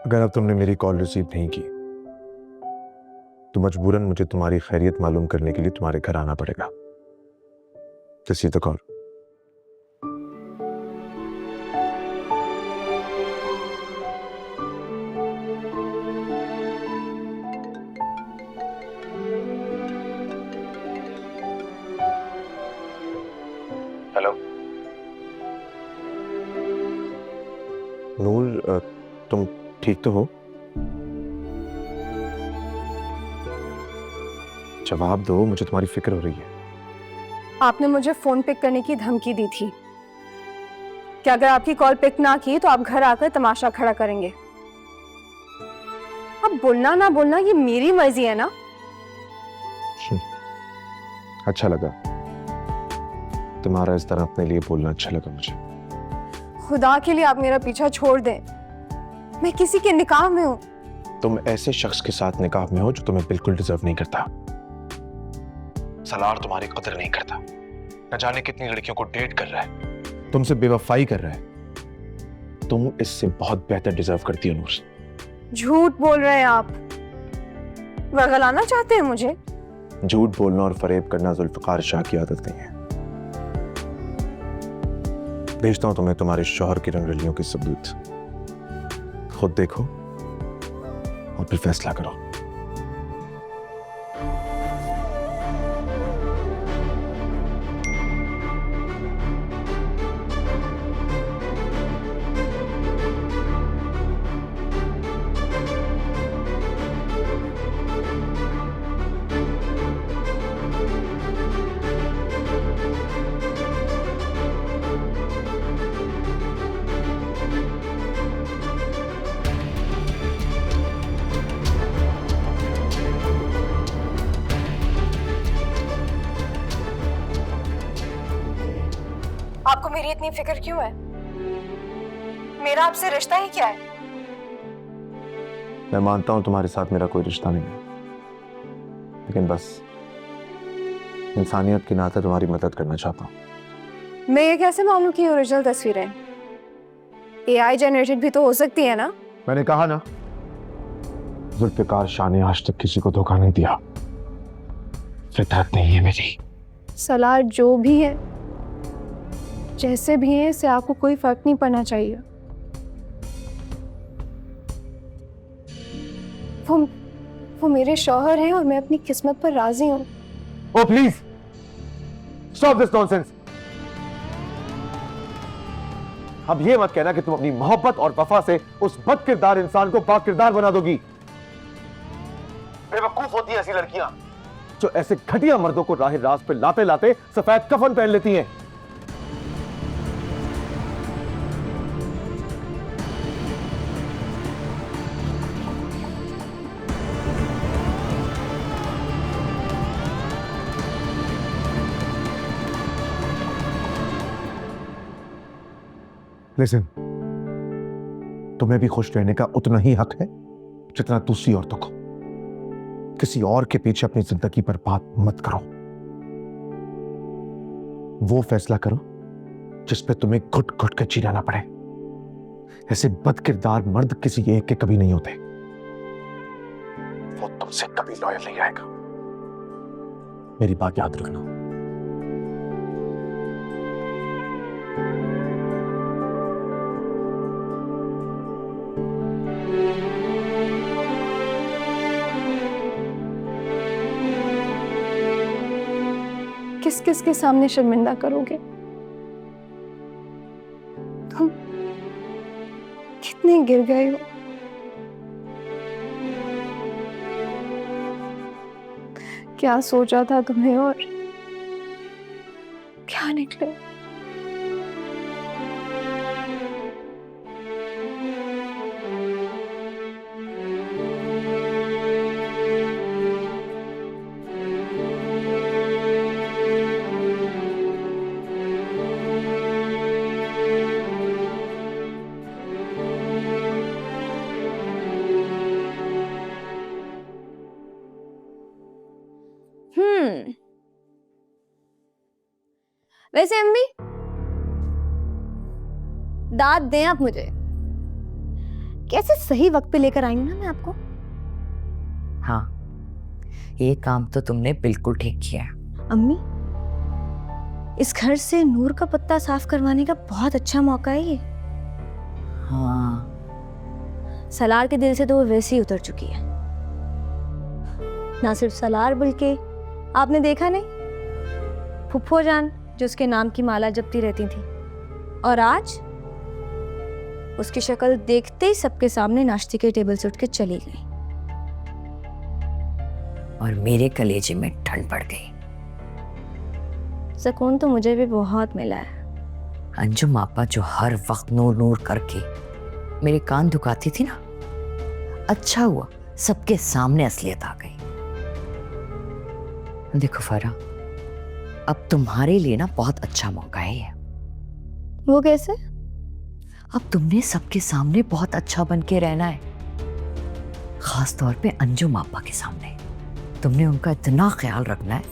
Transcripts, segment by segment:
अगर अब तुमने मेरी कॉल रिसीव नहीं की तो मजबूरन मुझे तुम्हारी खैरियत मालूम करने के लिए तुम्हारे घर आना पड़ेगा। Just the call. हेलो नूर, तुम ठीक तो हो? जवाब दो, मुझे तुम्हारी फिक्र हो रही है। आपने मुझे फोन पिक करने की धमकी दी थी कि अगर आपकी कॉल पिक ना की तो आप घर आकर तमाशा खड़ा करेंगे। अब बोलना ना बोलना ये मेरी मर्जी है ना। अच्छा लगा, तुम्हारा इस तरह अपने लिए बोलना अच्छा लगा मुझे। खुदा के लिए आप मेरा पीछा छोड़ दें, मैं किसी के निकाह में हूं। तुम ऐसे शख्स के साथ निकाह में हो जो तुम्हें बिल्कुल डिजर्व नहीं करता। सलार तुम्हारी कदर नहीं करता, न जाने कितनी लड़कियों को डेट कर रहा है, तुमसे बेवफाई कर रहा है। तुम इससे बहुत बेहतर डिजर्व करती हो नूर। झूठ बोल रहे हैं आप, वगलाना चाहते हैं मुझे। झूठ बोलना और फरेब करना जुल्फकार शाह की आदत नहीं है। भेजता हूं तुम्हें तुम्हारे शौहर की रंगरलियों के सबूत, खुद देखो और फिर फैसला करो। आपको मेरी इतनी फिक्र क्यों है? मेरा आपसे रिश्ता ही क्या है? मैं मानता हूं तुम्हारे साथ मेरा कोई रिश्ता नहीं है, लेकिन बस इंसानियत के नाते तुम्हारी मदद करना चाहता हूं। मैं ये कैसे मालूम कि ओरिजिनल तस्वीरें एआई जनरेटेड भी तो हो सकती है ना? मैंने कहा ना, जुल्फकार शाह ने आज तक किसी को धोखा नहीं दिया। फितरत नहीं है मेरी। सलार जो भी है, जैसे भी है, इससे आपको कोई फर्क नहीं पड़ना चाहिए। वो मेरे शौहर हैं और मैं अपनी किस्मत पर राजी हूं। ओ प्लीज स्टॉप दिस नॉनसेंस। अब ये मत कहना कि तुम अपनी मोहब्बत और वफा से उस बदकिरदार इंसान को बाकिरदार बना दोगी। बेवकूफ होती हैं ऐसी लड़कियां जो ऐसे घटिया मर्दों को राह रास्त पे लाते लाते सफेद कफन पहन लेती हैं। लिसन, तुम्हें भी खुश रहने का उतना ही हक है जितना दूसरी औरतों को। किसी और के पीछे अपनी जिंदगी पर बात मत करो। वो फैसला करो जिस पे तुम्हें घुट घुट के जीना ना पड़े। ऐसे बदकिरदार मर्द किसी एक के कभी नहीं होते। वो तुमसे कभी लॉयल नहीं रहेगा, मेरी बात याद रखना। किस किस के सामने शर्मिंदा करोगे? तुम कितने गिर गए हो। क्या सोचा था तुम्हें और क्या निकले। वैसे अम्मी, दाद दें आप मुझे, कैसे सही वक्त पे लेकर आई हूँ ना मैं आपको। हाँ, ये काम तो तुमने बिल्कुल ठीक किया। अम्मी, इस घर से नूर का पत्ता साफ करवाने का बहुत अच्छा मौका है ये। हाँ, सलार के दिल से तो वो वैसे ही उतर चुकी है। ना सिर्फ सलार बल्कि आपने देखा नहीं, फुफ्फो जान जो उसके नाम की माला जपती रहती थी, और आज उसकी शक्ल देखते ही सबके सामने नाश्ते के टेबल से उठ के चली गई। और मेरे कलेजे में ठंड पड़ गई। सुकून तो मुझे भी बहुत मिला है। अंजुम आपा जो हर वक्त नूर नूर करके मेरे कान दुखाती थी ना, अच्छा हुआ सबके सामने असलियत आ गई। देखो फरा, अब तुम्हारे लिए ना बहुत अच्छा मौका है ये। वो कैसे? अब तुमने सबके सामने बहुत अच्छा बन के रहना है, खास तौर पे अंजुम आपा के सामने। तुमने उनका इतना ख्याल रखना है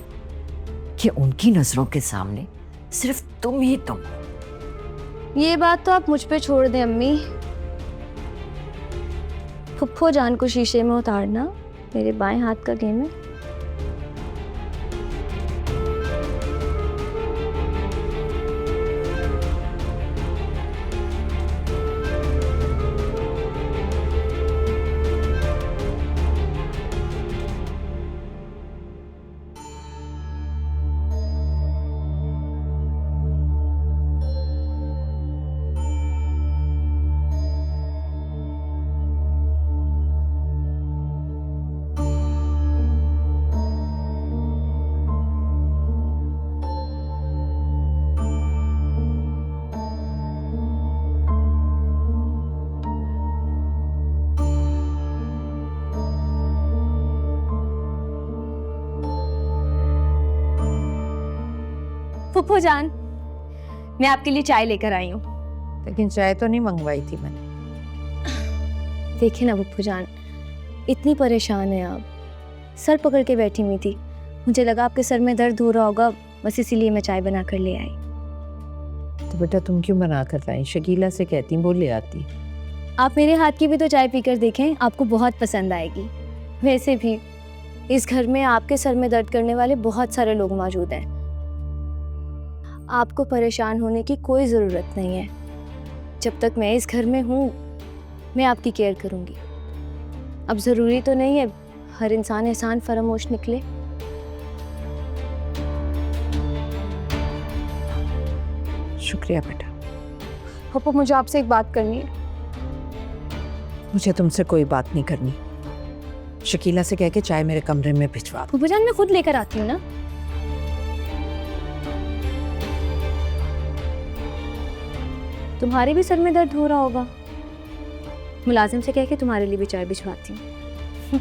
कि उनकी नजरों के सामने सिर्फ तुम ही तुम हो। ये बात तो आप मुझ पे छोड़ दें अम्मी। फुफ्फो जान को शीशे में उतारना मेरे बाएं हाथ का गेम है। फुफ्फो जान, मैं आपके लिए चाय लेकर आई हूँ। लेकिन चाय तो नहीं मंगवाई थी मैंने। देखिए ना फुफ्फो जान, इतनी परेशान है आप, सर पकड़ के बैठी हुई थी। मुझे लगा आपके सर में दर्द हो रहा होगा, बस इसीलिए मैं चाय बना कर ले आई। तो बेटा तुम क्यों बना कर लाई? शकीला से कहती वो ले आती। आप मेरे हाथ की भी तो चाय पीकर देखें, आपको बहुत पसंद आएगी। वैसे भी इस घर में आपके सर में दर्द करने वाले बहुत सारे लोग मौजूद हैं। आपको परेशान होने की कोई ज़रूरत नहीं है। जब तक मैं इस घर में हूँ, मैं आपकी केयर करूँगी। अब ज़रूरी तो नहीं है हर इंसान एहसान फरामोश निकले। शुक्रिया बेटा। पापा, मुझे आपसे एक बात करनी है। मुझे तुमसे कोई बात नहीं करनी। शकीला से कह के चाय मेरे कमरे में भिजवा दो। फूफा जान, मैं खुद लेकर आती हूँ ना। तुम्हारे भी सर में दर्द हो रहा होगा, मुलाजिम से कह के तुम्हारे लिए भी चाय भिजवाती हूँ।